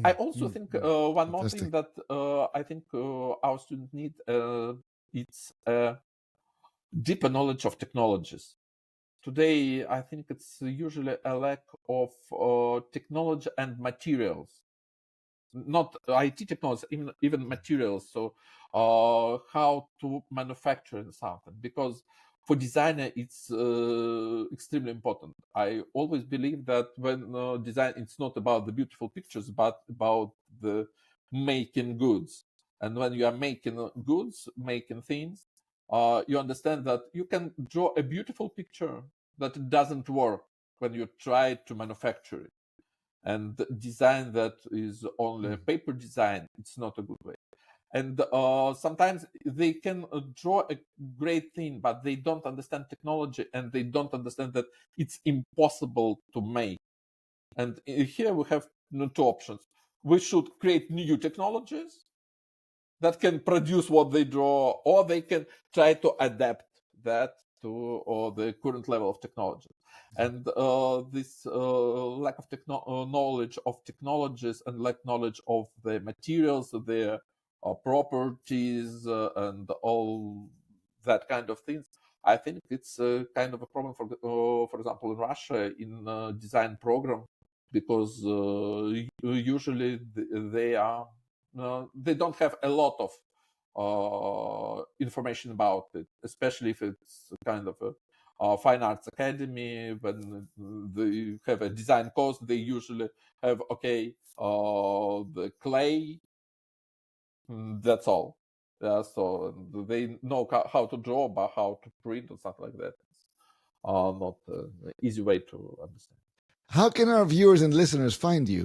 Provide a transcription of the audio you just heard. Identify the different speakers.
Speaker 1: I also think one more
Speaker 2: Fantastic.
Speaker 1: thing that I think our students need, it's a deeper knowledge of technologies. Today, I think it's usually a lack of technology and materials, not IT technology, even materials. So how to manufacture something, because for designer it's extremely important. I always believe that when design, it's not about the beautiful pictures, but about the making goods. And when you are making goods, making things, you understand that you can draw a beautiful picture, that it doesn't work when you try to manufacture it. And design that is only paper design, it's not a good way. And sometimes they can draw a great thing, but they don't understand technology, and they don't understand that it's impossible to make. And here we have two options. We should create new technologies that can produce what they draw, or they can try to adapt that to the current level of technology. And this lack of knowledge of technologies and lack knowledge of the materials, their properties, and all that kind of things, I think it's kind of a problem for example, in Russia, in design program, because usually they are they don't have a lot of information about it, especially if it's kind of a fine arts academy. When they have a design course, they usually have the clay. That's all. Yeah, so they know how to draw, but how to print and stuff like that is not an easy way to understand.
Speaker 2: How can our viewers and listeners find you?